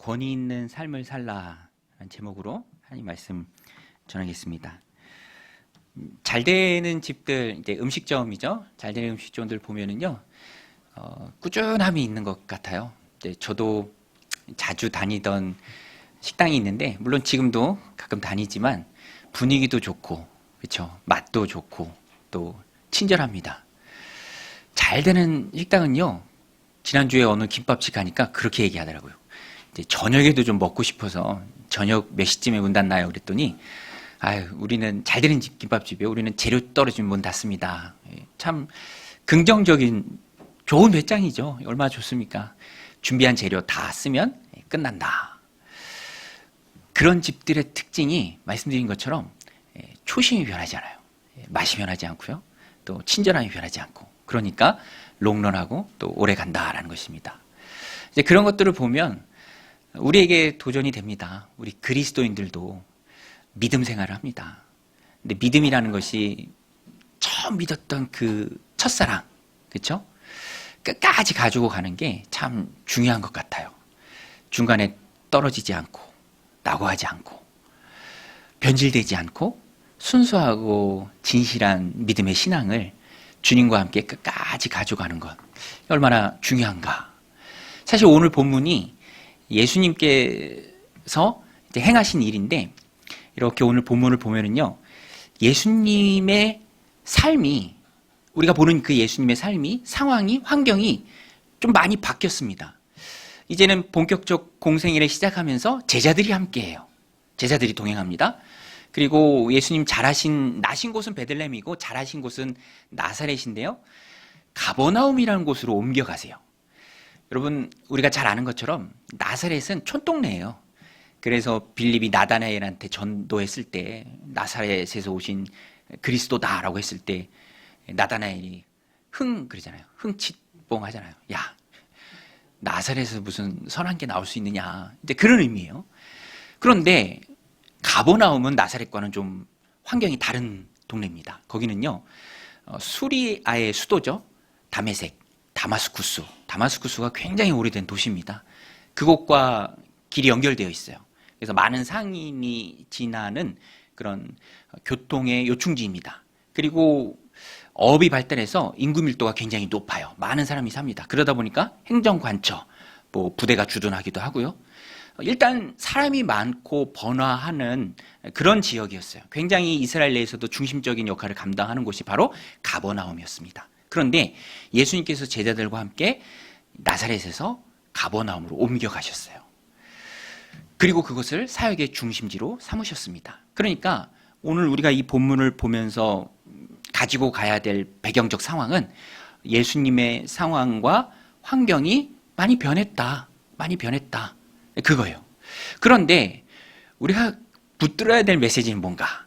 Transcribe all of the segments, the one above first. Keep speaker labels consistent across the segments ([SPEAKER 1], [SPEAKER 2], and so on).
[SPEAKER 1] 권위 있는 삶을 살라라는 제목으로 하나님 말씀 전하겠습니다. 잘 되는 집들, 이제 음식점이죠. 잘 되는 음식점들 보면은요, 꾸준함이 있는 것 같아요. 이제 저도 자주 다니던 식당이 있는데, 물론 지금도 가끔 다니지만 분위기도 좋고, 그렇죠. 맛도 좋고 또 친절합니다. 잘 되는 식당은요, 지난주에 어느 김밥집 가니까 그렇게 얘기하더라고요. 이제 저녁에도 좀 먹고 싶어서 저녁 몇 시쯤에 문 닫나요? 그랬더니 아유, 우리는 잘 되는 김밥집이에요. 우리는 재료 떨어지면 문 닫습니다. 참 긍정적인 좋은 배짱이죠. 얼마나 좋습니까? 준비한 재료 다 쓰면 끝난다. 그런 집들의 특징이 말씀드린 것처럼 초심이 변하지 않아요. 맛이 변하지 않고요. 또 친절함이 변하지 않고. 그러니까 롱런하고 또 오래 간다라는 것입니다. 이제 그런 것들을 보면 우리에게 도전이 됩니다. 우리 그리스도인들도 믿음 생활을 합니다. 근데 믿음이라는 것이 처음 믿었던 그 첫사랑, 그렇죠? 끝까지 가지고 가는 게 참 중요한 것 같아요. 중간에 떨어지지 않고 낙오하지 않고 변질되지 않고 순수하고 진실한 믿음의 신앙을 주님과 함께 끝까지 가져가는 것 얼마나 중요한가. 사실 오늘 본문이 예수님께서 이제 행하신 일인데, 이렇게 오늘 본문을 보면은요, 예수님의 삶이, 우리가 보는 그 예수님의 삶이, 상황이, 환경이 좀 많이 바뀌었습니다. 이제는 본격적 공생애를 시작하면서 제자들이 함께해요. 제자들이 동행합니다. 그리고 예수님 나신 곳은 베들레헴이고 자라신 곳은 나사렛인데요, 가버나움이라는 곳으로 옮겨가세요. 여러분, 우리가 잘 아는 것처럼 나사렛은 촌동네예요. 그래서 빌립이 나다나엘한테 전도했을 때 나사렛에서 오신 그리스도다라고 했을 때 나다나엘이 그러잖아요. 흥칫뽕 하잖아요. 야, 나사렛에서 무슨 선한 게 나올 수 있느냐. 이제 그런 의미예요. 그런데 가버나움은 나사렛과는 좀 환경이 다른 동네입니다. 거기는요, 수리아의 수도죠. 다마스쿠스가 굉장히 오래된 도시입니다. 그곳과 길이 연결되어 있어요. 그래서 많은 상인이 지나는 그런 교통의 요충지입니다. 그리고 어업이 발달해서 인구 밀도가 굉장히 높아요. 많은 사람이 삽니다. 그러다 보니까 행정관처, 부대가 주둔하기도 하고요. 일단 사람이 많고 번화하는 그런 지역이었어요. 굉장히 이스라엘 내에서도 중심적인 역할을 감당하는 곳이 바로 가버나움이었습니다. 그런데 예수님께서 제자들과 함께 나사렛에서 가버나움으로 옮겨가셨어요. 그리고 그것을 사역의 중심지로 삼으셨습니다. 그러니까 오늘 우리가 이 본문을 보면서 가지고 가야 될 배경적 상황은 예수님의 상황과 환경이 많이 변했다. 그거예요. 그런데 우리가 붙들어야 될 메시지는 뭔가?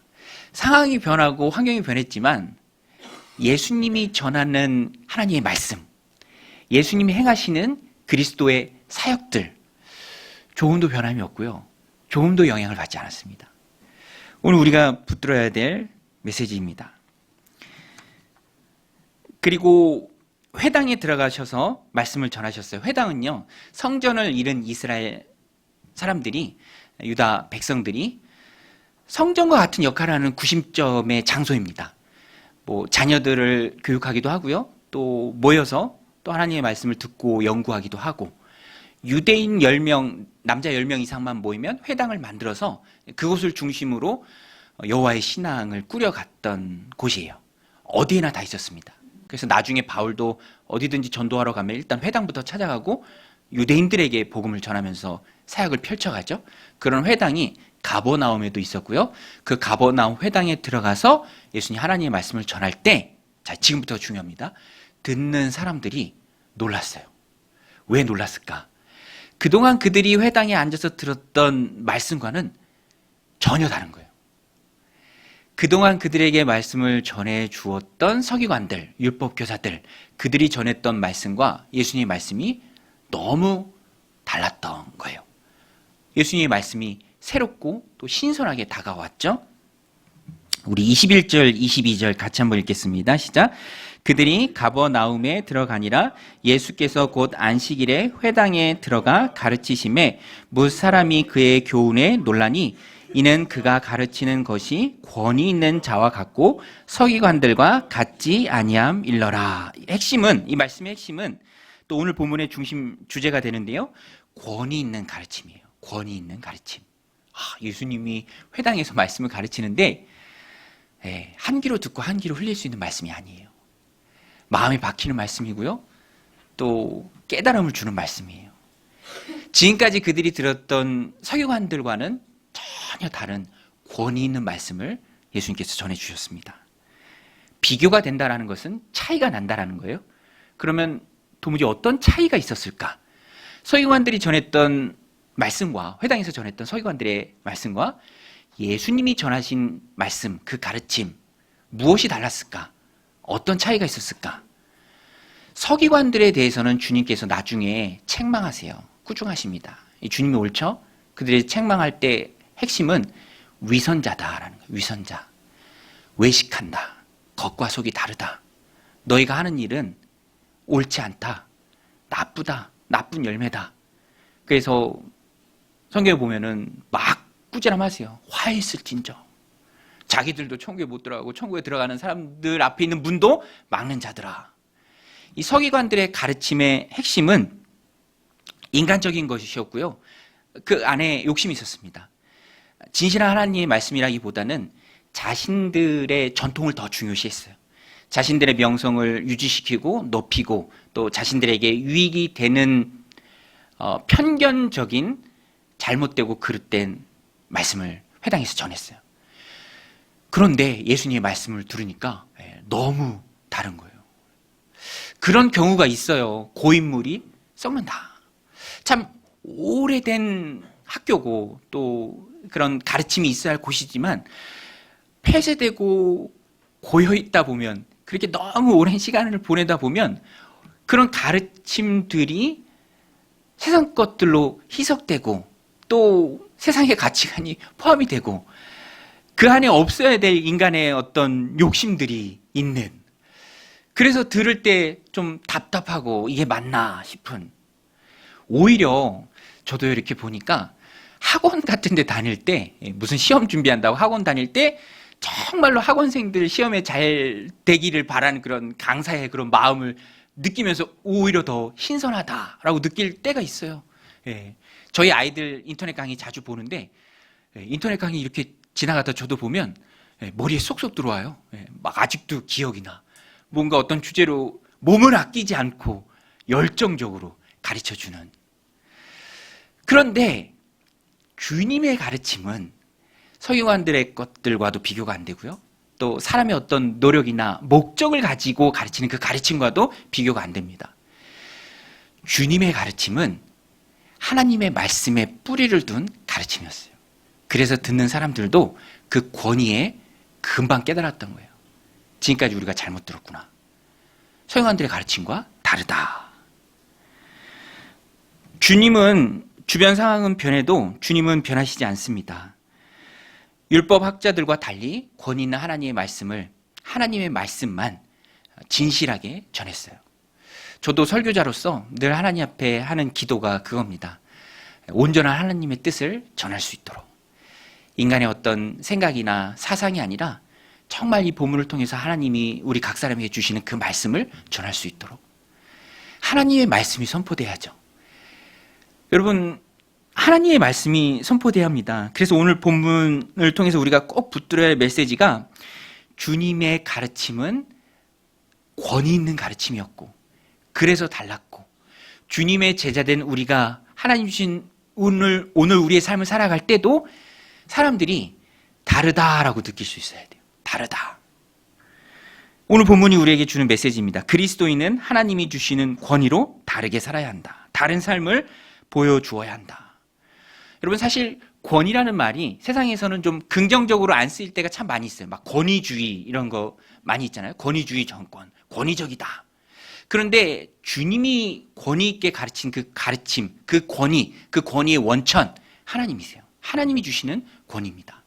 [SPEAKER 1] 상황이 변하고 환경이 변했지만 예수님이 전하는 하나님의 말씀, 예수님이 행하시는 그리스도의 사역들, 조금도 변함이 없고요. 조금도 영향을 받지 않았습니다. 오늘 우리가 붙들어야 될 메시지입니다. 그리고 회당에 들어가셔서 말씀을 전하셨어요. 회당은요, 성전을 잃은 이스라엘 사람들이, 유다 백성들이 성전과 같은 역할을 하는 구심점의 장소입니다. 자녀들을 교육하기도 하고요. 또 모여서 또 하나님의 말씀을 듣고 연구하기도 하고, 유대인 10명, 남자 10명 이상만 모이면 회당을 만들어서 그곳을 중심으로 여호와의 신앙을 꾸려갔던 곳이에요. 어디에나 다 있었습니다. 그래서 나중에 바울도 어디든지 전도하러 가면 일단 회당부터 찾아가고 유대인들에게 복음을 전하면서 사역을 펼쳐가죠. 그런 회당이 가버나움에도 있었고요. 그 가버나움 회당에 들어가서 예수님 하나님의 말씀을 전할 때, 자, 지금부터 중요합니다. 듣는 사람들이 놀랐어요. 왜 놀랐을까? 그동안 그들이 회당에 앉아서 들었던 말씀과는 전혀 다른 거예요. 그동안 그들에게 말씀을 전해 주었던 서기관들, 율법교사들, 그들이 전했던 말씀과 예수님의 말씀이 너무 달랐던 거예요. 예수님의 말씀이 새롭고 또 신선하게 다가왔죠. 우리 21절, 22절 같이 한번 읽겠습니다. 시작. 그들이 가버나움에 들어가니라. 예수께서 곧 안식일에 회당에 들어가 가르치심에 뭇 사람이 그의 교훈에 놀라니 이는 그가 가르치는 것이 권위 있는 자와 같고 서기관들과 같지 아니함일러라. 핵심은, 이 말씀의 핵심은 또 오늘 본문의 중심 주제가 되는데요, 권위 있는 가르침이에요. 권위 있는 가르침. 예수님이 회당에서 말씀을 가르치는데 한 귀로 듣고 한 귀로 흘릴 수 있는 말씀이 아니에요. 마음에 박히는 말씀이고요, 또 깨달음을 주는 말씀이에요. 지금까지 그들이 들었던 서기관들과는 전혀 다른 권위 있는 말씀을 예수님께서 전해주셨습니다. 비교가 된다라는 것은 차이가 난다라는 거예요. 그러면 도무지 어떤 차이가 있었을까? 서기관들이 전했던 말씀과, 회당에서 전했던 서기관들의 말씀과 예수님이 전하신 말씀, 그 가르침, 무엇이 달랐을까? 어떤 차이가 있었을까? 서기관들에 대해서는 주님께서 나중에 책망하세요. 꾸중하십니다. 주님이 옳죠? 그들이 책망할 때 핵심은 위선자다라는 거예요. 위선자. 외식한다. 겉과 속이 다르다. 너희가 하는 일은 옳지 않다. 나쁘다. 나쁜 열매다. 그래서 성경에 보면은 막 꾸지람하세요. 화했을진저. 자기들도 천국에 못 들어가고 천국에 들어가는 사람들 앞에 있는 문도 막는 자들아. 이 서기관들의 가르침의 핵심은 인간적인 것이었고요, 그 안에 욕심이 있었습니다. 진실한 하나님의 말씀이라기보다는 자신들의 전통을 더 중요시했어요. 자신들의 명성을 유지시키고 높이고 또 자신들에게 유익이 되는 편견적인 잘못되고 그릇된 말씀을 회당에서 전했어요. 그런데 예수님의 말씀을 들으니까 너무 다른 거예요. 그런 경우가 있어요. 고인물이 썩는다. 참 오래된 학교고 또 그런 가르침이 있어야 할 곳이지만 폐쇄되고 고여있다 보면, 그렇게 너무 오랜 시간을 보내다 보면 그런 가르침들이 세상 것들로 희석되고 또 세상의 가치관이 포함이 되고 그 안에 없어야 될 인간의 어떤 욕심들이 있는, 그래서 들을 때 좀 답답하고 이게 맞나 싶은, 오히려 저도 이렇게 보니까 학원 같은 데 다닐 때, 무슨 시험 준비한다고 학원 다닐 때 정말로 학원생들 시험에 잘 되기를 바라는 그런 강사의 그런 마음을 느끼면서 오히려 더 신선하다라고 느낄 때가 있어요. 저희 아이들 인터넷 강의 자주 보는데 인터넷 강의 이렇게 지나가다 저도 보면 머리에 쏙쏙 들어와요. 막 아직도 기억이 나. 뭔가 어떤 주제로 몸을 아끼지 않고 열정적으로 가르쳐주는. 그런데 주님의 가르침은 서기관들의 것들과도 비교가 안 되고요, 또 사람의 어떤 노력이나 목적을 가지고 가르치는 그 가르침과도 비교가 안 됩니다. 주님의 가르침은 하나님의 말씀에 뿌리를 둔 가르침이었어요. 그래서 듣는 사람들도 그 권위에 금방 깨달았던 거예요. 지금까지 우리가 잘못 들었구나. 서기관들의 가르침과 다르다. 주님은, 주변 상황은 변해도 주님은 변하시지 않습니다. 율법학자들과 달리 권위 있는 하나님의 말씀을, 하나님의 말씀만 진실하게 전했어요. 저도 설교자로서 늘 하나님 앞에 하는 기도가 그겁니다. 온전한 하나님의 뜻을 전할 수 있도록. 인간의 어떤 생각이나 사상이 아니라 정말 이 본문을 통해서 하나님이 우리 각 사람에게 주시는 그 말씀을 전할 수 있도록 하나님의 말씀이 선포돼야죠. 여러분, 하나님의 말씀이 선포돼야 합니다. 그래서 오늘 본문을 통해서 우리가 꼭 붙들어야 할 메시지가, 주님의 가르침은 권위 있는 가르침이었고 그래서 달랐고, 주님의 제자된 우리가 하나님 주신 오늘 우리의 삶을 살아갈 때도 사람들이 다르다라고 느낄 수 있어야 돼요. 다르다. 오늘 본문이 우리에게 주는 메시지입니다. 그리스도인은 하나님이 주시는 권위로 다르게 살아야 한다. 다른 삶을 보여주어야 한다. 여러분, 사실 권위라는 말이 세상에서는 좀 긍정적으로 안 쓰일 때가 참 많이 있어요. 막 권위주의 이런 거 많이 있잖아요. 권위주의 정권, 권위적이다. 그런데 주님이 권위 있게 가르친 그 가르침, 그 권위의 원천, 하나님이세요. 하나님이 주시는 권위입니다.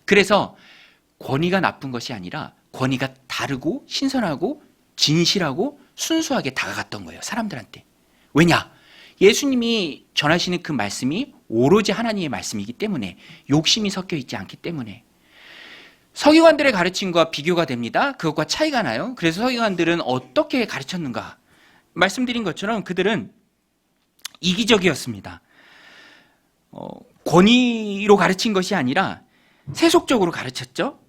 [SPEAKER 1] 그래서 권위가 나쁜 것이 아니라 권위가 다르고 신선하고 진실하고 순수하게 다가갔던 거예요, 사람들한테. 왜냐? 예수님이 전하시는 그 말씀이 오로지 하나님의 말씀이기 때문에, 욕심이 섞여 있지 않기 때문에. 서기관들의 가르침과 비교가 됩니다. 그것과 차이가 나요. 그래서 서기관들은 어떻게 가르쳤는가? 말씀드린 것처럼 그들은 이기적이었습니다. 권위로 가르친 것이 아니라 세속적으로 가르쳤죠.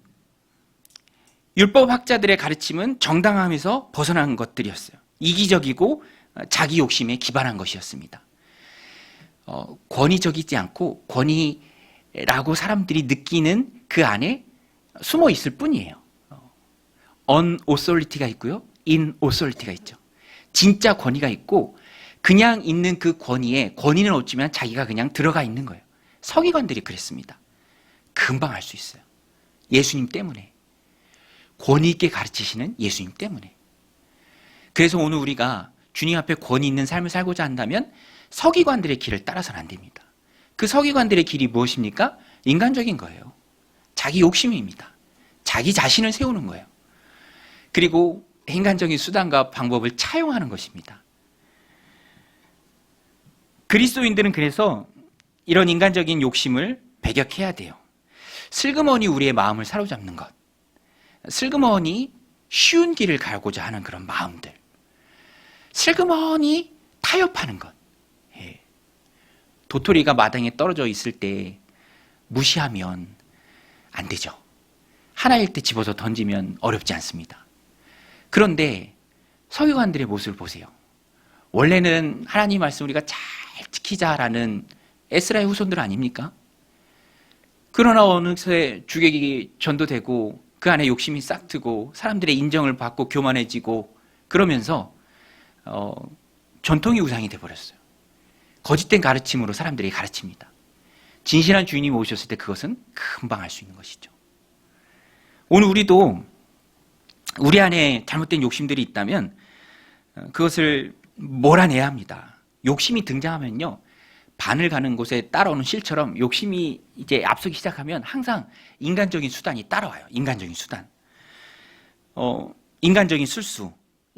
[SPEAKER 1] 율법학자들의 가르침은 정당함에서 벗어난 것들이었어요. 이기적이고 자기 욕심에 기반한 것이었습니다. 권위적이지 않고 권위라고 사람들이 느끼는 그 안에 숨어 있을 뿐이에요. on authority가 있고요, in authority가 있죠. 진짜 권위가 있고 그냥 있는 그 권위는 없지만 자기가 그냥 들어가 있는 거예요. 서기관들이 그랬습니다. 금방 알 수 있어요. 예수님 때문에. 권위 있게 가르치시는 예수님 때문에. 그래서 오늘 우리가 주님 앞에 권위 있는 삶을 살고자 한다면 서기관들의 길을 따라서는 안 됩니다. 그 서기관들의 길이 무엇입니까? 인간적인 거예요. 자기 욕심입니다. 자기 자신을 세우는 거예요. 그리고 인간적인 수단과 방법을 차용하는 것입니다. 그리스도인들은 그래서 이런 인간적인 욕심을 배격해야 돼요. 슬그머니 우리의 마음을 사로잡는 것, 슬그머니 쉬운 길을 가고자 하는 그런 마음들, 슬그머니 타협하는 것. 도토리가 마당에 떨어져 있을 때 무시하면 안 되죠. 하나일 때 집어서 던지면 어렵지 않습니다. 그런데 서기관들의 모습을 보세요. 원래는 하나님 말씀 우리가 잘 지키자라는 에스라의 후손들 아닙니까? 그러나 어느새 주객이 전도되고 그 안에 욕심이 싹 트고 사람들의 인정을 받고 교만해지고 그러면서 전통이 우상이 돼버렸어요. 거짓된 가르침으로 사람들이 가르칩니다. 진실한 주인이 오셨을 때 그것은 금방 알 수 있는 것이죠. 오늘 우리도 우리 안에 잘못된 욕심들이 있다면 그것을 몰아내야 합니다. 욕심이 등장하면요, 바늘 가는 곳에 따라오는 실처럼 욕심이 이제 앞서기 시작하면 항상 인간적인 수단이 따라와요. 인간적인 수단. 인간적인 술수.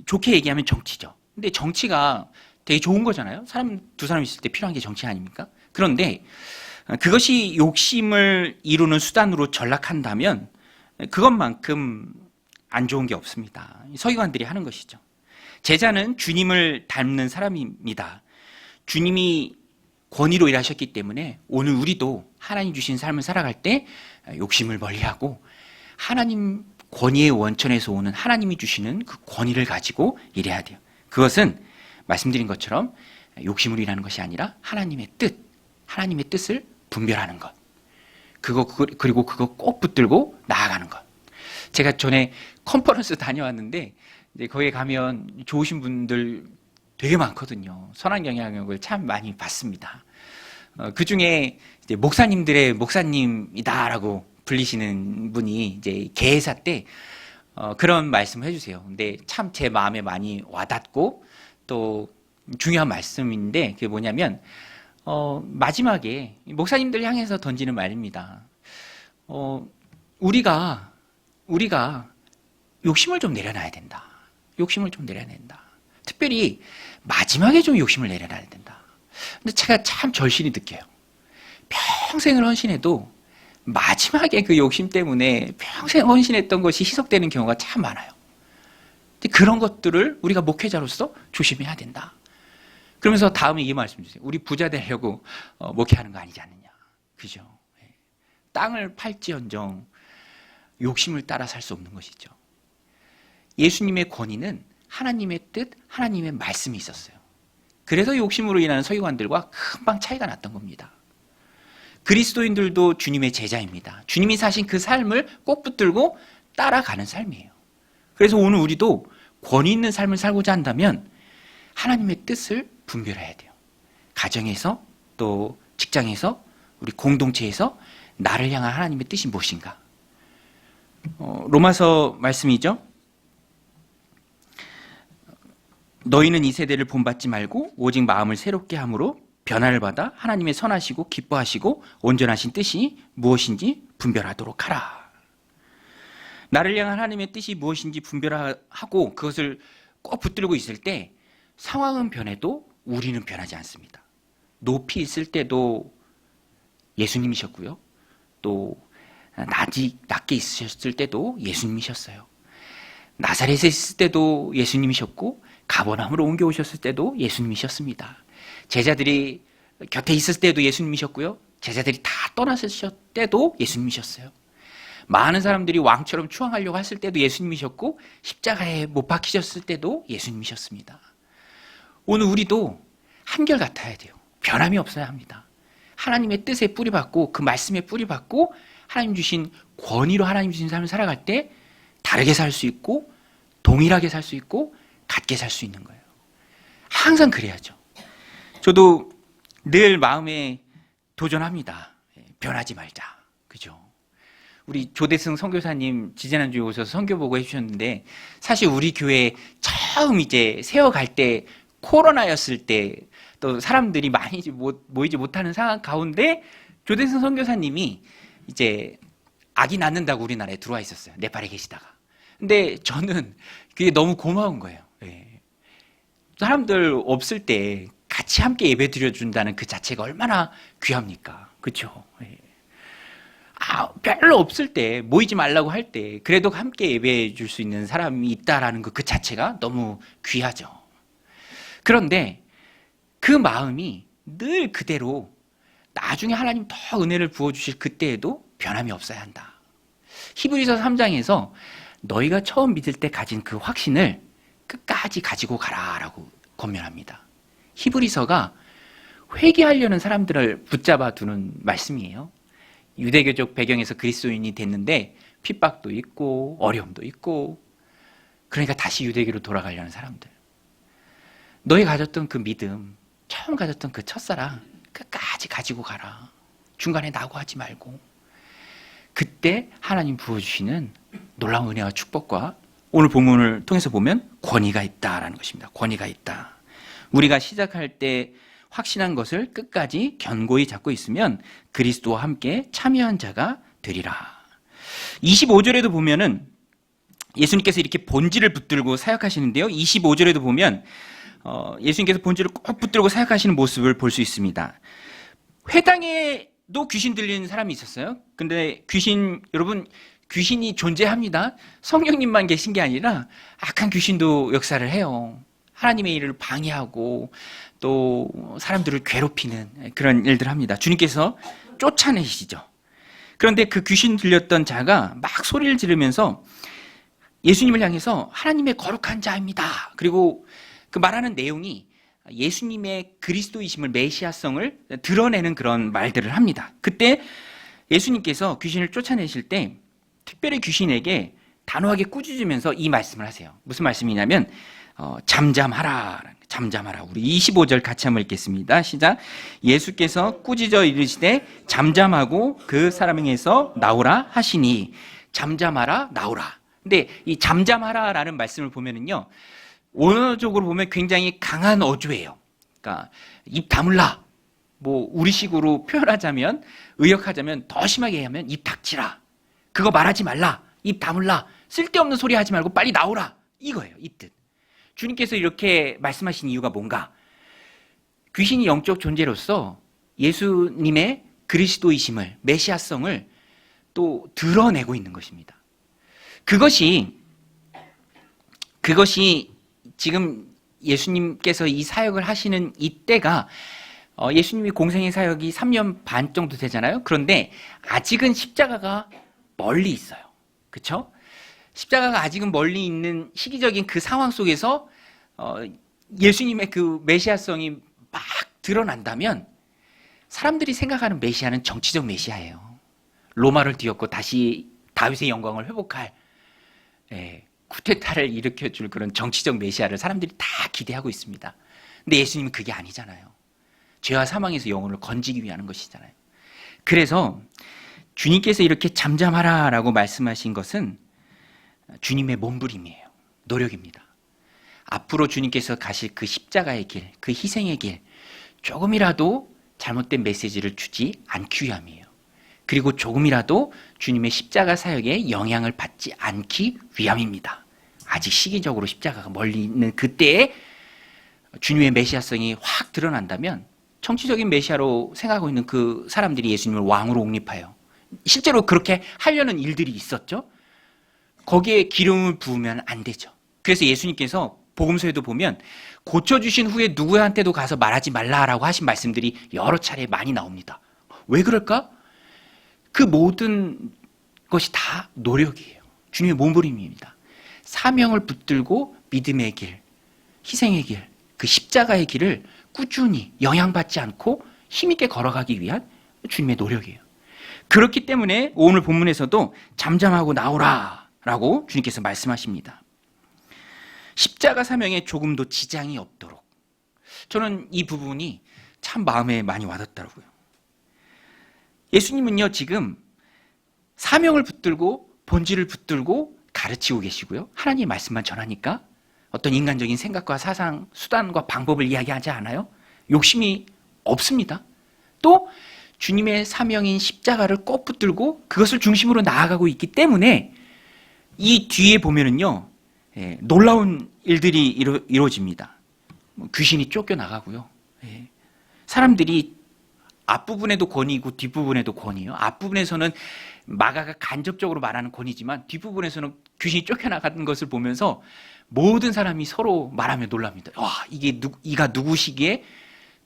[SPEAKER 1] 좋게 얘기하면 정치죠. 근데 정치가 되게 좋은 거잖아요. 두 사람 있을 때 필요한 게 정치 아닙니까? 그런데 그것이 욕심을 이루는 수단으로 전락한다면 그것만큼 안 좋은 게 없습니다. 서기관들이 하는 것이죠. 제자는 주님을 닮는 사람입니다. 주님이 권위로 일하셨기 때문에 오늘 우리도 하나님 주신 삶을 살아갈 때 욕심을 멀리하고 하나님 권위의 원천에서 오는 하나님이 주시는 그 권위를 가지고 일해야 돼요. 그것은 말씀드린 것처럼 욕심으로 일하는 것이 아니라 하나님의 뜻을 분별하는 것. 그리고 그거 꼭 붙들고 나아가는 것. 제가 전에 컨퍼런스 다녀왔는데 이제 거기에 가면 좋으신 분들 되게 많거든요. 선한 영향력을 참 많이 받습니다. 그 중에 이제 목사님들의 목사님이다라고 불리시는 분이 이제 개회사 때 그런 말씀을 해주세요. 근데 참 제 마음에 많이 와닿고 또 중요한 말씀인데 그게 뭐냐면 마지막에 목사님들 향해서 던지는 말입니다. 우리가 욕심을 좀 내려놔야 된다. 욕심을 좀 내려야 된다. 특별히 마지막에 좀 욕심을 내려놔야 된다. 근데 제가 참 절실히 느껴요. 평생을 헌신해도 마지막에 그 욕심 때문에 평생 헌신했던 것이 희석되는 경우가 참 많아요. 근데 그런 것들을 우리가 목회자로서 조심해야 된다. 그러면서 다음에 이 말씀 주세요. 우리 부자 되려고 목회하는 거 아니지 않느냐. 그죠? 땅을 팔지언정 욕심을 따라 살 수 없는 것이죠. 예수님의 권위는 하나님의 뜻, 하나님의 말씀이 있었어요. 그래서 욕심으로 인하는 서기관들과 금방 차이가 났던 겁니다. 그리스도인들도 주님의 제자입니다. 주님이 사신 그 삶을 꼭 붙들고 따라가는 삶이에요. 그래서 오늘 우리도 권위 있는 삶을 살고자 한다면 하나님의 뜻을 분별해야 돼요. 가정에서 또 직장에서 우리 공동체에서 나를 향한 하나님의 뜻이 무엇인가? 로마서 말씀이죠. 너희는 이 세대를 본받지 말고 오직 마음을 새롭게 함으로 변화를 받아 하나님의 선하시고 기뻐하시고 온전하신 뜻이 무엇인지 분별하도록 하라. 나를 향한 하나님의 뜻이 무엇인지 분별하고 그것을 꼭 붙들고 있을 때 상황은 변해도 우리는 변하지 않습니다. 높이 있을 때도 예수님이셨고요. 또 낮게 있으셨을 때도 예수님이셨어요. 나사렛에 있을 때도 예수님이셨고 가버나움으로 옮겨오셨을 때도 예수님이셨습니다. 제자들이 곁에 있을 때도 예수님이셨고요. 제자들이 다 떠나셨을 때도 예수님이셨어요. 많은 사람들이 왕처럼 추앙하려고 했을 때도 예수님이셨고 십자가에 못 박히셨을 때도 예수님이셨습니다. 오늘 우리도 한결같아야 돼요. 변함이 없어야 합니다. 하나님의 뜻에 뿌리박고 그 말씀에 뿌리박고 하나님 주신 권위로 하나님 주신 삶을 살아갈 때 다르게 살 수 있고 동일하게 살 수 있고 같게 살 수 있는 거예요. 항상 그래야죠. 저도 늘 마음에 도전합니다. 변하지 말자. 그죠? 우리 조대승 선교사님 지지난주에 오셔서 선교 보고 해주셨는데 사실 우리 교회 처음 이제 세워갈 때 코로나였을 때 또 사람들이 많이 모이지 못하는 상황 가운데 조대승 선교사님이 이제 아기 낳는다고 우리나라에 들어와 있었어요. 네팔에 계시다가. 근데 저는 그게 너무 고마운 거예요. 예. 사람들 없을 때 같이 함께 예배 드려준다는 그 자체가 얼마나 귀합니까? 그렇죠? 예. 별로 없을 때 모이지 말라고 할 때 그래도 함께 예배해 줄 수 있는 사람이 있다라는 그 자체가 너무 귀하죠. 그런데 그 마음이 늘 그대로 나중에 하나님 더 은혜를 부어주실 그때에도 변함이 없어야 한다. 히브리서 3장에서 너희가 처음 믿을 때 가진 그 확신을 끝까지 가지고 가라라고 권면합니다. 히브리서가 회개하려는 사람들을 붙잡아 두는 말씀이에요. 유대교적 배경에서 그리스도인이 됐는데 핍박도 있고 어려움도 있고 그러니까 다시 유대교로 돌아가려는 사람들. 너희 가졌던 그 믿음, 처음 가졌던 그 첫사랑 끝까지 가지고 가라. 중간에 낙오하지 말고. 그때 하나님 부어주시는 놀라운 은혜와 축복과 오늘 본문을 통해서 보면 권위가 있다라는 것입니다. 권위가 있다. 우리가 시작할 때 확신한 것을 끝까지 견고히 잡고 있으면 그리스도와 함께 참여한 자가 되리라. 25절에도 보면은 예수님께서 이렇게 본질을 붙들고 사역하시는데요. 25절에도 보면 예수님께서 본질을 꼭 붙들고 사역하시는 모습을 볼 수 있습니다. 회당에도 귀신 들리는 사람이 있었어요. 근데 여러분 귀신이 존재합니다. 성령님만 계신 게 아니라 악한 귀신도 역사를 해요. 하나님의 일을 방해하고 또 사람들을 괴롭히는 그런 일들을 합니다. 주님께서 쫓아내시죠. 그런데 그 귀신 들렸던 자가 막 소리를 지르면서 예수님을 향해서 하나님의 거룩한 자입니다. 그리고 그 말하는 내용이 예수님의 그리스도이심을 메시아성을 드러내는 그런 말들을 합니다. 그때 예수님께서 귀신을 쫓아내실 때 특별히 귀신에게 단호하게 꾸짖으면서 이 말씀을 하세요. 무슨 말씀이냐면 잠잠하라. 잠잠하라. 우리 25절 같이 한번 읽겠습니다. 시작. 예수께서 꾸짖어 이르시되 잠잠하고 그 사람에게서 나오라 하시니 잠잠하라 나오라. 근데 이 잠잠하라라는 말씀을 보면은요. 원어적으로 보면 굉장히 강한 어조예요. 그러니까 입 다물라. 뭐 우리식으로 표현하자면 의역하자면 더 심하게 하면 입 닥치라. 그거 말하지 말라. 입 다물라. 쓸데없는 소리 하지 말고 빨리 나오라. 이거예요. 이 뜻. 주님께서 이렇게 말씀하신 이유가 뭔가? 귀신이 영적 존재로서 예수님의 그리스도이심을 메시아성을 또 드러내고 있는 것입니다. 그것이 지금 예수님께서 이 사역을 하시는 이때가 예수님이 공생의 사역이 3년 반 정도 되잖아요. 그런데 아직은 십자가가 멀리 있어요. 그렇죠? 십자가가 아직은 멀리 있는 시기적인 그 상황 속에서 예수님의 그 메시아성이 막 드러난다면 사람들이 생각하는 메시아는 정치적 메시아예요. 로마를 뒤엎고 다시 다윗의 영광을 회복할 쿠데타를 일으켜줄 그런 정치적 메시아를 사람들이 다 기대하고 있습니다. 근데 예수님은 그게 아니잖아요. 죄와 사망에서 영혼을 건지기 위한 것이잖아요. 그래서 주님께서 이렇게 잠잠하라라고 말씀하신 것은 주님의 몸부림이에요. 노력입니다. 앞으로 주님께서 가실 그 십자가의 길, 그 희생의 길, 조금이라도 잘못된 메시지를 주지 않기 위함이에요. 그리고 조금이라도 주님의 십자가 사역에 영향을 받지 않기 위함입니다. 아직 시기적으로 십자가가 멀리 있는 그때에 주님의 메시아성이 확 드러난다면 정치적인 메시아로 생각하고 있는 그 사람들이 예수님을 왕으로 옹립하여 실제로 그렇게 하려는 일들이 있었죠. 거기에 기름을 부으면 안 되죠. 그래서 예수님께서 복음서에도 보면 고쳐주신 후에 누구한테도 가서 말하지 말라라고 하신 말씀들이 여러 차례 많이 나옵니다. 왜 그럴까? 그 모든 것이 다 노력이에요. 주님의 몸부림입니다. 사명을 붙들고 믿음의 길, 희생의 길, 그 십자가의 길을 꾸준히 영향받지 않고 힘있게 걸어가기 위한 주님의 노력이에요. 그렇기 때문에 오늘 본문에서도 잠잠하고 나오라 라고 주님께서 말씀하십니다. 십자가 사명에 조금도 지장이 없도록. 저는 이 부분이 참 마음에 많이 와닿더라고요. 예수님은요, 지금 사명을 붙들고 본질을 붙들고 가르치고 계시고요. 하나님의 말씀만 전하니까 어떤 인간적인 생각과 사상, 수단과 방법을 이야기하지 않아요. 욕심이 없습니다. 또 주님의 사명인 십자가를 꼭 붙들고 그것을 중심으로 나아가고 있기 때문에 이 뒤에 보면은요, 놀라운 일들이 이루어집니다. 귀신이 쫓겨나가고요. 사람들이 앞부분에도 권위이고 뒷부분에도 권위예요. 앞부분에서는 마가가 간접적으로 말하는 권위지만 뒷부분에서는 귀신이 쫓겨나가는 것을 보면서 모든 사람이 서로 말하며 놀랍니다. 와, 이가 누구시기에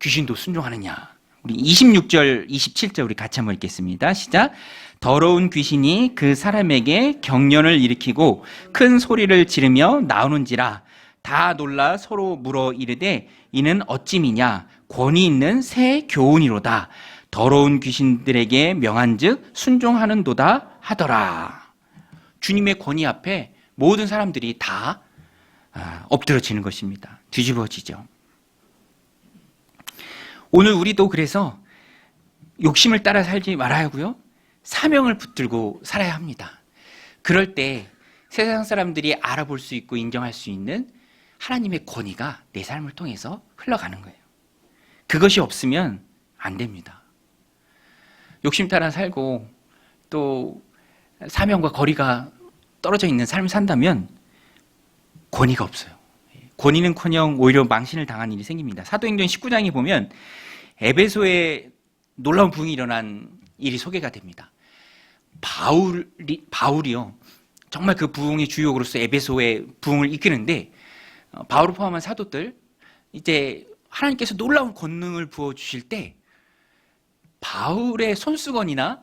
[SPEAKER 1] 귀신도 순종하느냐. 우리 26절, 27절 우리 같이 한번 읽겠습니다. 시작. 더러운 귀신이 그 사람에게 경련을 일으키고 큰 소리를 지르며 나오는지라 다 놀라 서로 물어 이르되 이는 어찌미냐 권위 있는 새 교훈이로다. 더러운 귀신들에게 명한즉 순종하는도다 하더라. 주님의 권위 앞에 모든 사람들이 다 엎드려지는 것입니다. 뒤집어지죠. 오늘 우리도 그래서 욕심을 따라 살지 말아야 하고요. 사명을 붙들고 살아야 합니다. 그럴 때 세상 사람들이 알아볼 수 있고 인정할 수 있는 하나님의 권위가 내 삶을 통해서 흘러가는 거예요. 그것이 없으면 안 됩니다. 욕심 따라 살고 또 사명과 거리가 떨어져 있는 삶을 산다면 권위가 없어요. 권위는커녕 오히려 망신을 당한 일이 생깁니다. 사도행전 19장에 보면 에베소에 놀라운 부흥이 일어난 일이 소개가 됩니다. 바울이요, 정말 그 부흥의 주역으로서 에베소의 부흥을 이끄는데 바울을 포함한 사도들, 이제 하나님께서 놀라운 권능을 부어주실 때 바울의 손수건이나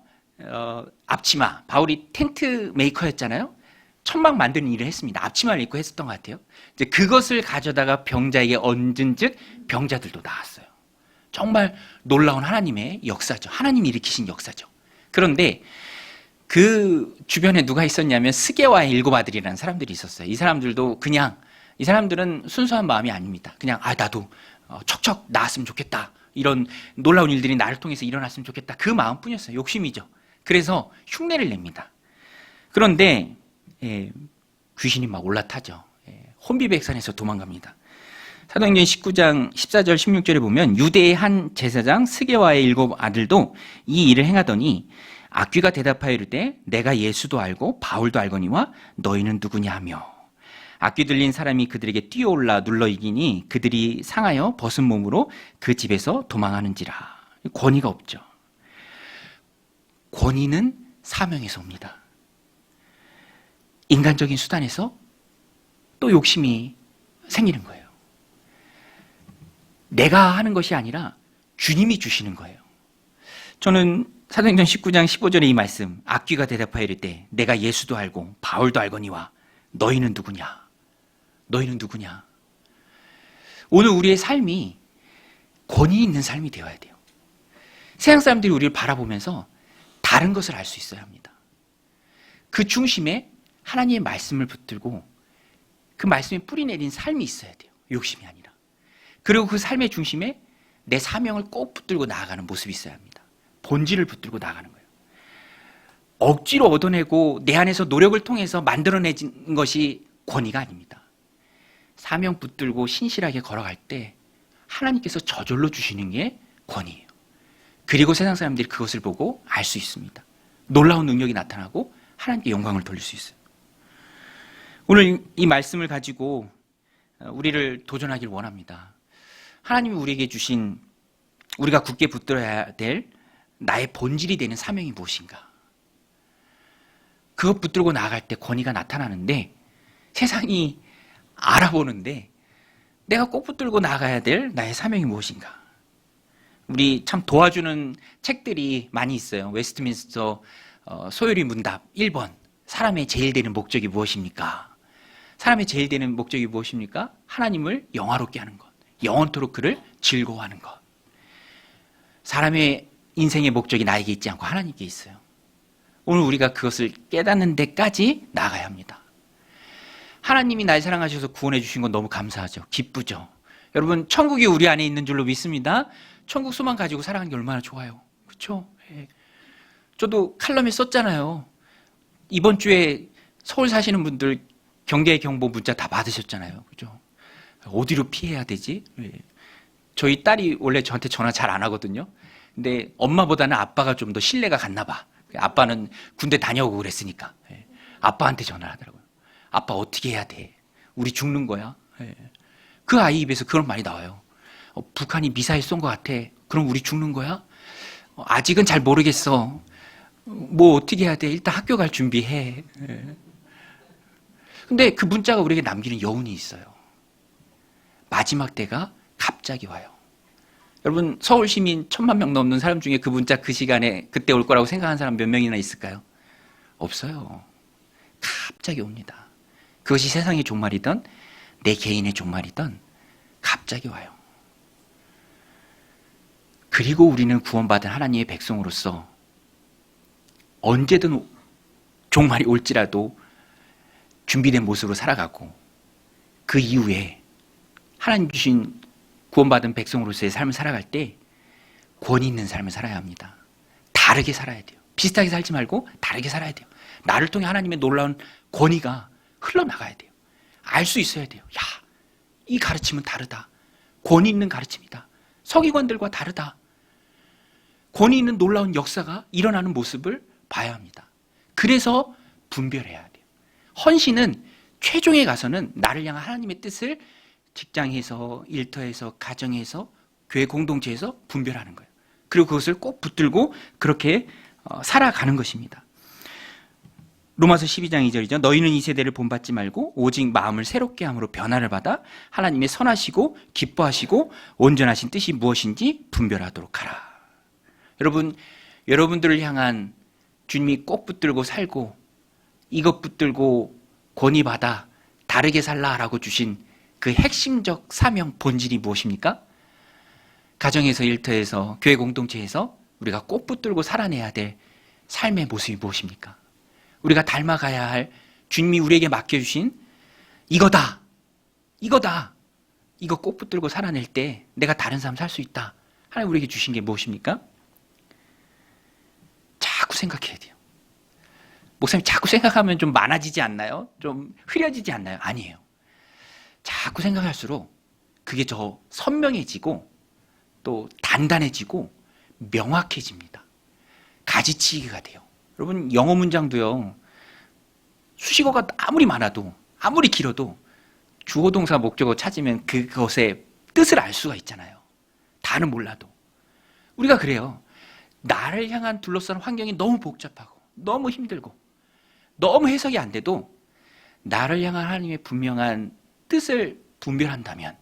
[SPEAKER 1] 앞치마, 바울이 텐트 메이커였잖아요. 천막 만드는 일을 했습니다. 앞치마를 입고 했었던 것 같아요. 이제 그것을 가져다가 병자에게 얹은즉 병자들도 나았어요. 정말 놀라운 하나님의 역사죠. 하나님이 일으키신 역사죠. 그런데 그 주변에 누가 있었냐면 스게와의 7 아들이라는 사람들이 있었어요. 이 사람들은 순수한 마음이 아닙니다. 그냥 나도 척척 나았으면 좋겠다. 이런 놀라운 일들이 나를 통해서 일어났으면 좋겠다. 그 마음뿐이었어요. 욕심이죠. 그래서 흉내를 냅니다. 그런데 귀신이 막 올라타죠. 혼비백산에서 도망갑니다. 사도행전 19장 14절 16절에 보면 유대의 한 제사장 스게와의 7 아들도 이 일을 행하더니 악귀가 대답하여 이르되 내가 예수도 알고 바울도 알거니와 너희는 누구냐 하며 악귀 들린 사람이 그들에게 뛰어올라 눌러 이기니 그들이 상하여 벗은 몸으로 그 집에서 도망하는지라. 권위가 없죠. 권위는 사명에서 옵니다. 인간적인 수단에서 또 욕심이 생기는 거예요. 내가 하는 것이 아니라 주님이 주시는 거예요. 저는 사도행전 19장 15절의 이 말씀, 악귀가 대답하여 이르되 내가 예수도 알고 바울도 알거니와 너희는 누구냐? 너희는 누구냐? 오늘 우리의 삶이 권위 있는 삶이 되어야 돼요. 세상 사람들이 우리를 바라보면서 다른 것을 알 수 있어야 합니다. 그 중심에 하나님의 말씀을 붙들고 그 말씀에 뿌리 내린 삶이 있어야 돼요. 욕심이 아니라. 그리고 그 삶의 중심에 내 사명을 꼭 붙들고 나아가는 모습이 있어야 합니다. 본질을 붙들고 나아가는 거예요. 억지로 얻어내고 내 안에서 노력을 통해서 만들어내진 것이 권위가 아닙니다. 사명 붙들고 신실하게 걸어갈 때 하나님께서 저절로 주시는 게 권위예요. 그리고 세상 사람들이 그것을 보고 알 수 있습니다. 놀라운 능력이 나타나고 하나님께 영광을 돌릴 수 있어요. 오늘 이 말씀을 가지고 우리를 도전하길 원합니다. 하나님이 우리에게 주신 우리가 굳게 붙들어야 될 나의 본질이 되는 사명이 무엇인가? 그것 붙들고 나아갈 때 권위가 나타나는데 세상이 알아보는데 내가 꼭 붙들고 나가야 될 나의 사명이 무엇인가? 우리 참 도와주는 책들이 많이 있어요. 웨스트민스터 소요리 문답 1번 사람의 제일 되는 목적이 무엇입니까? 사람의 제일 되는 목적이 무엇입니까? 하나님을 영화롭게 하는 것, 영원토록 그를 즐거워하는 것. 사람의 인생의 목적이 나에게 있지 않고 하나님께 있어요. 오늘 우리가 그것을 깨닫는 데까지 나아가야 합니다. 하나님이 날 사랑하셔서 구원해 주신 건 너무 감사하죠. 기쁘죠. 여러분 천국이 우리 안에 있는 줄로 믿습니다. 천국 소망 가지고 살아가는 게 얼마나 좋아요. 그렇죠? 예. 저도 칼럼에 썼잖아요. 이번 주에 서울 사시는 분들 경계 경보 문자 다 받으셨잖아요. 그죠? 어디로 피해야 되지? 예. 저희 딸이 원래 저한테 전화 잘 안 하거든요. 근데 엄마보다는 아빠가 좀 더 신뢰가 갔나 봐. 아빠는 군대 다녀오고 그랬으니까. 예. 아빠한테 전화를 하더라고요. 아빠 어떻게 해야 돼? 우리 죽는 거야? 예. 그 아이 입에서 그런 말이 나와요. 북한이 미사일 쏜 것 같아. 그럼 우리 죽는 거야? 아직은 잘 모르겠어. 뭐 어떻게 해야 돼? 일단 학교 갈 준비해. 예. 근데 그 문자가 우리에게 남기는 여운이 있어요. 마지막 때가 갑자기 와요. 여러분 서울 시민 1,000만 명 넘는 사람 중에 그 문자 그 시간에 그때 올 거라고 생각한 사람 몇 명이나 있을까요? 없어요. 갑자기 옵니다. 그것이 세상의 종말이든 내 개인의 종말이든 갑자기 와요. 그리고 우리는 구원받은 하나님의 백성으로서 언제든 종말이 올지라도 준비된 모습으로 살아가고 그 이후에 하나님 주신 구원받은 백성으로서의 삶을 살아갈 때 권위 있는 삶을 살아야 합니다. 다르게 살아야 돼요. 비슷하게 살지 말고 다르게 살아야 돼요. 나를 통해 하나님의 놀라운 권위가 흘러나가야 돼요. 알 수 있어야 돼요. 야, 이 가르침은 다르다. 권위 있는 가르침이다. 서기관들과 다르다. 권위 있는 놀라운 역사가 일어나는 모습을 봐야 합니다. 그래서 분별해야 돼요. 헌신은 최종에 가서는 나를 향한 하나님의 뜻을 직장에서, 일터에서, 가정에서, 교회 공동체에서 분별하는 거예요. 그리고 그것을 꼭 붙들고 그렇게 살아가는 것입니다. 로마서 12장 2절이죠. 너희는 이 세대를 본받지 말고 오직 마음을 새롭게 함으로 변화를 받아 하나님의 선하시고 기뻐하시고 온전하신 뜻이 무엇인지 분별하도록 하라. 여러분, 여러분들을 향한 주님이 꼭 붙들고 살고 이것 붙들고 권위받아 다르게 살라라고 주신 그 핵심적 사명 본질이 무엇입니까? 가정에서, 일터에서, 교회 공동체에서 우리가 꼭 붙들고 살아내야 될 삶의 모습이 무엇입니까? 우리가 닮아가야 할 주님이 우리에게 맡겨주신 이거다. 이거 꼭 붙들고 살아낼 때 내가 다른 삶 살 수 있다. 하나님 우리에게 주신 게 무엇입니까? 자꾸 생각해야 돼요. 목사님 자꾸 생각하면 좀 많아지지 않나요? 좀 흐려지지 않나요? 아니에요. 자꾸 생각할수록 그게 더 선명해지고 또 단단해지고 명확해집니다. 가지치기가 돼요. 여러분 영어 문장도요. 수식어가 아무리 많아도 아무리 길어도 주어 동사 목적어 찾으면 그것의 뜻을 알 수가 있잖아요. 다는 몰라도. 우리가 그래요. 나를 향한 둘러싼 환경이 너무 복잡하고 너무 힘들고 너무 해석이 안 돼도 나를 향한 하나님의 분명한 뜻을 분별한다면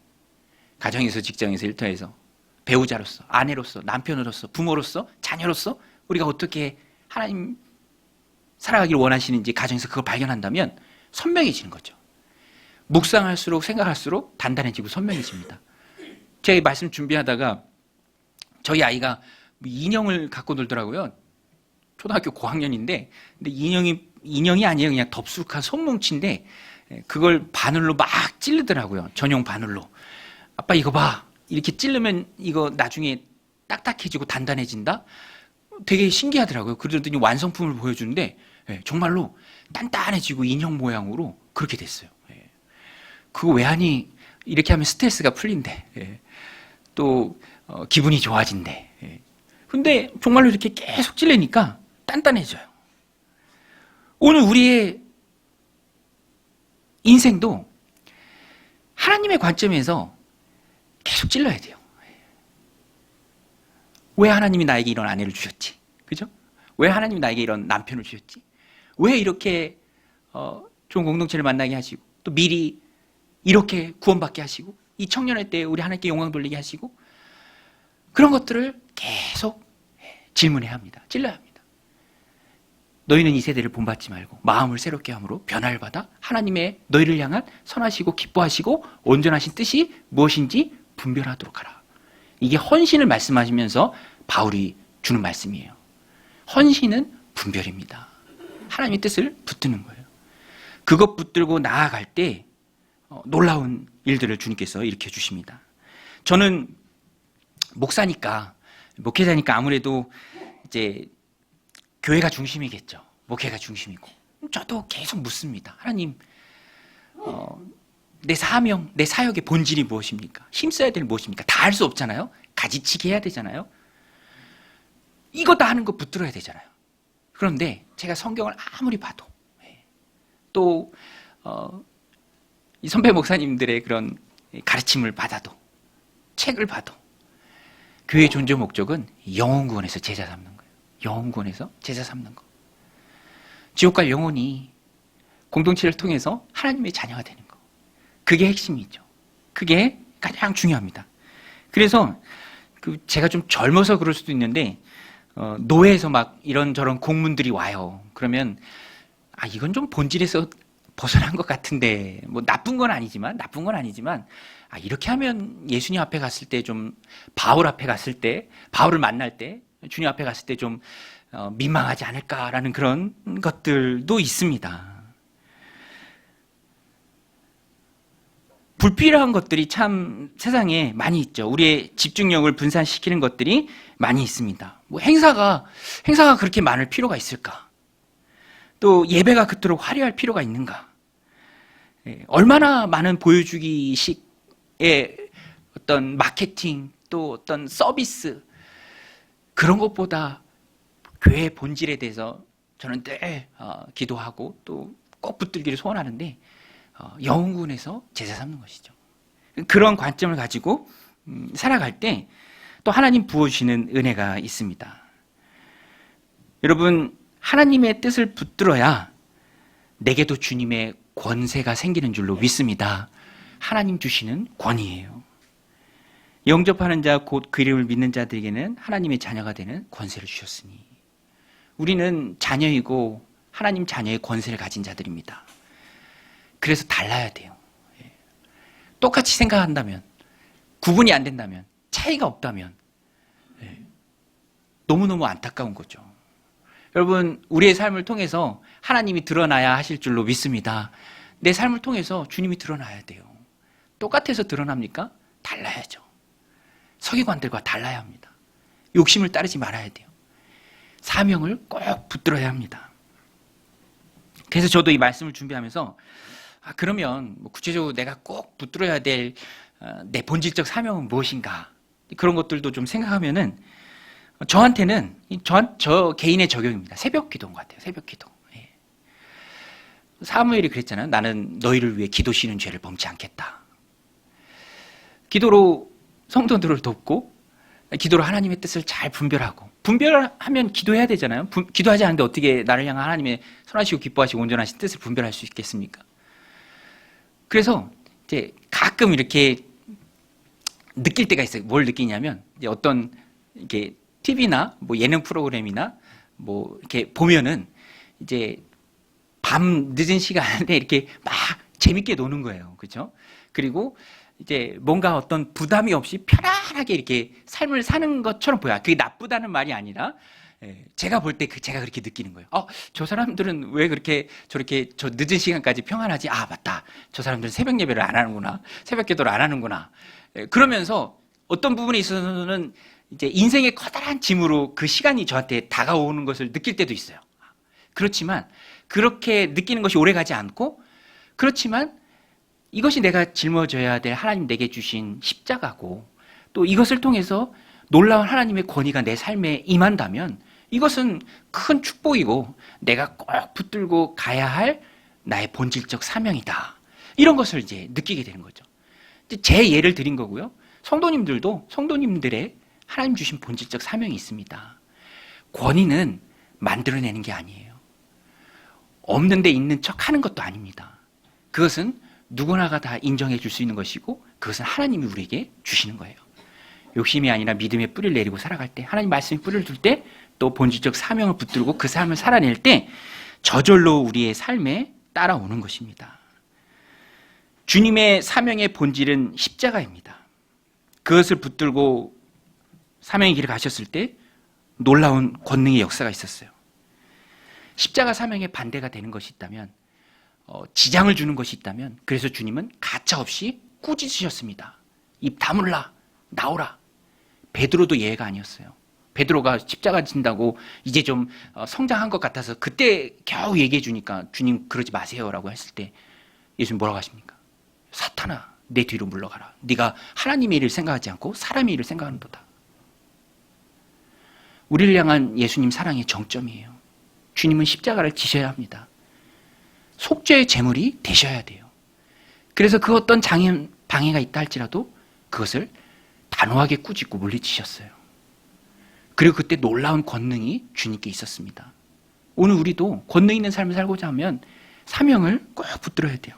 [SPEAKER 1] 가정에서, 직장에서, 일터에서, 배우자로서, 아내로서, 남편으로서, 부모로서, 자녀로서 우리가 어떻게 하나님 살아가기를 원하시는지 가정에서 그걸 발견한다면 선명해지는 거죠. 묵상할수록 생각할수록 단단해지고 선명해집니다. 제가 이 말씀 준비하다가 저희 아이가 인형을 갖고 놀더라고요. 초등학교 고학년인데 근데 인형이 아니에요. 그냥 덥수룩한 손뭉치인데 그걸 바늘로 막 찌르더라고요. 전용 바늘로. 아빠 이거 봐. 이렇게 찌르면 이거 나중에 딱딱해지고 단단해진다? 되게 신기하더라고요. 그러더니 완성품을 보여주는데 정말로 단단해지고 인형 모양으로 그렇게 됐어요. 그거 왜 하니? 이렇게 하면 스트레스가 풀린대. 또 기분이 좋아진대. 근데 정말로 이렇게 계속 찌르니까 단단해져요. 오늘 우리의 인생도 하나님의 관점에서 계속 찔러야 돼요. 왜 하나님이 나에게 이런 아내를 주셨지? 그죠? 왜 하나님이 나에게 이런 남편을 주셨지? 왜 이렇게 좋은 공동체를 만나게 하시고 또 미리 이렇게 구원받게 하시고 이 청년의 때에 우리 하나님께 영광 돌리게 하시고 그런 것들을 계속 질문해야 합니다. 찔러야 합니다. 너희는 이 세대를 본받지 말고 마음을 새롭게 함으로 변화를 받아 하나님의 너희를 향한 선하시고 기뻐하시고 온전하신 뜻이 무엇인지 분별하도록 하라. 이게 헌신을 말씀하시면서 바울이 주는 말씀이에요. 헌신은 분별입니다. 하나님의 뜻을 붙드는 거예요. 그것 붙들고 나아갈 때 놀라운 일들을 주님께서 일으켜 주십니다. 저는 목사니까, 목회자니까 아무래도 이제 교회가 중심이겠죠. 목회가 중심이고. 저도 계속 묻습니다. 하나님, 내 사명, 내 사역의 본질이 무엇입니까? 힘써야 될 무엇입니까? 다 할 수 없잖아요. 가지치기 해야 되잖아요. 이거 다 하는 거 붙들어야 되잖아요. 그런데 제가 성경을 아무리 봐도 또 이 선배 목사님들의 그런 가르침을 받아도 책을 봐도 교회의 존재 목적은 영혼 구원에서 제자 삼는 거예요. 영혼 구원에서 제자 삼는 거. 지옥 갈 영혼이 공동체를 통해서 하나님의 자녀가 되는 거. 그게 핵심이죠. 그게 가장 중요합니다. 그래서 제가 좀 젊어서 그럴 수도 있는데 노회에서 막 이런저런 공문들이 와요. 그러면 이건 좀 본질에서 벗어난 것 같은데 뭐 나쁜 건 아니지만 이렇게 하면 예수님 앞에 갔을 때 좀 바울 앞에 갔을 때 바울을 만날 때 주님 앞에 갔을 때 좀 민망하지 않을까라는 그런 것들도 있습니다. 불필요한 것들이 참 세상에 많이 있죠. 우리의 집중력을 분산시키는 것들이 많이 있습니다. 뭐 행사가 그렇게 많을 필요가 있을까? 또 예배가 그토록 화려할 필요가 있는가? 얼마나 많은 보여주기식의 어떤 마케팅 또 어떤 서비스 그런 것보다 교회의 본질에 대해서 저는 늘 기도하고 또 꼭 붙들기를 소원하는데 영혼군에서 제자 삼는 것이죠. 그런 관점을 가지고 살아갈 때 또 하나님 부어주시는 은혜가 있습니다. 여러분, 하나님의 뜻을 붙들어야 내게도 주님의 권세가 생기는 줄로 믿습니다. 하나님 주시는 권위예요. 영접하는 자 곧 그 이름을 믿는 자들에게는 하나님의 자녀가 되는 권세를 주셨으니 우리는 자녀이고 하나님 자녀의 권세를 가진 자들입니다. 그래서 달라야 돼요. 똑같이 생각한다면, 구분이 안 된다면, 차이가 없다면 너무너무 안타까운 거죠. 여러분, 우리의 삶을 통해서 하나님이 드러나야 하실 줄로 믿습니다. 내 삶을 통해서 주님이 드러나야 돼요. 똑같아서 드러납니까? 달라야죠. 서기관들과 달라야 합니다. 욕심을 따르지 말아야 돼요. 사명을 꼭 붙들어야 합니다. 그래서 저도 이 말씀을 준비하면서 그러면 구체적으로 내가 꼭 붙들어야 될 내 본질적 사명은 무엇인가? 그런 것들도 좀 생각하면은 저한테는 저 개인의 적용입니다. 새벽 기도인 것 같아요. 새벽 기도. 사무엘이 그랬잖아요. 나는 너희를 위해 기도 쉬는 죄를 범치 않겠다. 기도로 성도들을 돕고 기도로 하나님의 뜻을 잘 분별하고 분별하면 기도해야 되잖아요. 기도하지 않는데 어떻게 나를 향한 하나님의 선하시고 기뻐하시고 온전하신 뜻을 분별할 수 있겠습니까? 그래서 이제 가끔 이렇게 느낄 때가 있어요. 뭘 느끼냐면 이제 어떤 이렇게 TV나 뭐 예능 프로그램이나 뭐 이렇게 보면은 이제 밤 늦은 시간에 이렇게 막 재밌게 노는 거예요. 그렇죠? 그리고 이제 뭔가 어떤 부담이 없이 편안하게 이렇게 삶을 사는 것처럼 보여요. 그게 나쁘다는 말이 아니라 제가 볼 때 제가 그렇게 느끼는 거예요. 저 사람들은 왜 그렇게 저렇게 저 늦은 시간까지 평안하지? 맞다. 저 사람들은 새벽 예배를 안 하는구나. 새벽 기도를 안 하는구나. 그러면서 어떤 부분에 있어서는 이제 인생의 커다란 짐으로 그 시간이 저한테 다가오는 것을 느낄 때도 있어요. 그렇지만 그렇게 느끼는 것이 오래가지 않고 그렇지만 이것이 내가 짊어져야 될 하나님 내게 주신 십자가고 또 이것을 통해서 놀라운 하나님의 권위가 내 삶에 임한다면 이것은 큰 축복이고 내가 꼭 붙들고 가야 할 나의 본질적 사명이다. 이런 것을 이제 느끼게 되는 거죠. 제 예를 드린 거고요. 성도님들도 성도님들의 하나님 주신 본질적 사명이 있습니다. 권위는 만들어내는 게 아니에요. 없는데 있는 척 하는 것도 아닙니다. 그것은 누구나가 다 인정해 줄 수 있는 것이고 그것은 하나님이 우리에게 주시는 거예요. 욕심이 아니라 믿음의 뿌리를 내리고 살아갈 때, 하나님 말씀에 뿌리를 둘 때, 또 본질적 사명을 붙들고 그 삶을 살아낼 때 저절로 우리의 삶에 따라오는 것입니다. 주님의 사명의 본질은 십자가입니다. 그것을 붙들고 사명의 길을 가셨을 때 놀라운 권능의 역사가 있었어요. 십자가 사명의 반대가 되는 것이 있다면, 지장을 주는 것이 있다면, 그래서 주님은 가차없이 꾸짖으셨습니다. 입 다물라, 나오라. 베드로도 예외가 아니었어요. 베드로가 십자가 진다고 이제 좀 성장한 것 같아서 그때 겨우 얘기해 주니까 주님 그러지 마세요라고 했을 때 예수님 뭐라고 하십니까? 사탄아, 내 뒤로 물러가라. 네가 하나님의 일을 생각하지 않고 사람의 일을 생각하는도다. 우리를 향한 예수님 사랑의 정점이에요. 주님은 십자가를 지셔야 합니다. 속죄의 제물이 되셔야 돼요. 그래서 그 어떤 방해가 있다 할지라도 그것을 단호하게 꾸짖고 물리치셨어요. 그리고 그때 놀라운 권능이 주님께 있었습니다. 오늘 우리도 권능 있는 삶을 살고자 하면 사명을 꼭 붙들어야 돼요.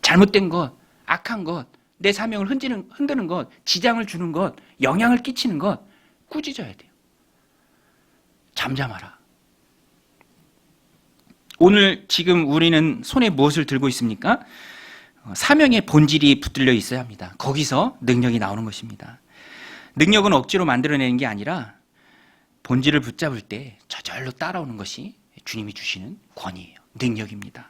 [SPEAKER 1] 잘못된 것, 악한 것, 내 사명을 흔드는 것, 지장을 주는 것, 영향을 끼치는 것 꾸짖어야 돼요. 잠잠하라. 오늘 지금 우리는 손에 무엇을 들고 있습니까? 사명의 본질이 붙들려 있어야 합니다. 거기서 능력이 나오는 것입니다. 능력은 억지로 만들어내는 게 아니라 본질을 붙잡을 때 저절로 따라오는 것이 주님이 주시는 권위예요. 능력입니다.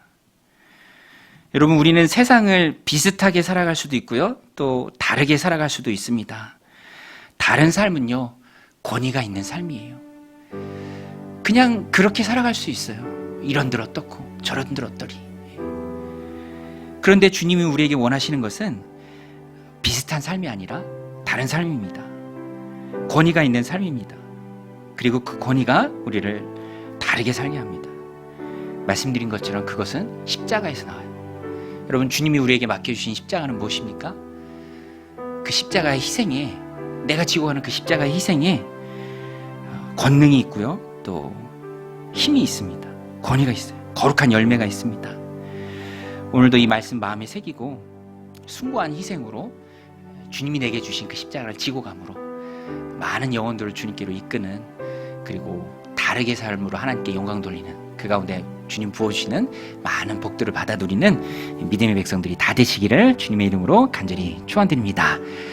[SPEAKER 1] 여러분, 우리는 세상을 비슷하게 살아갈 수도 있고요. 또 다르게 살아갈 수도 있습니다. 다른 삶은요, 권위가 있는 삶이에요. 그냥 그렇게 살아갈 수 있어요. 이런들 어떻고 저런들 어떠리. 그런데 주님이 우리에게 원하시는 것은 비슷한 삶이 아니라 다른 삶입니다. 권위가 있는 삶입니다. 그리고 그 권위가 우리를 다르게 살게 합니다. 말씀드린 것처럼 그것은 십자가에서 나와요. 여러분, 주님이 우리에게 맡겨주신 십자가는 무엇입니까? 그 십자가의 희생에, 내가 지고 가는 그 십자가의 희생에 권능이 있고요. 또 힘이 있습니다. 권위가 있어요. 거룩한 열매가 있습니다. 오늘도 이 말씀 마음에 새기고 숭고한 희생으로 주님이 내게 주신 그 십자가를 지고 감으로 많은 영혼들을 주님께로 이끄는, 그리고 다르게 삶으로 하나님께 영광 돌리는, 그 가운데 주님 부어주시는 많은 복들을 받아 누리는 믿음의 백성들이 다 되시기를 주님의 이름으로 간절히 축원드립니다.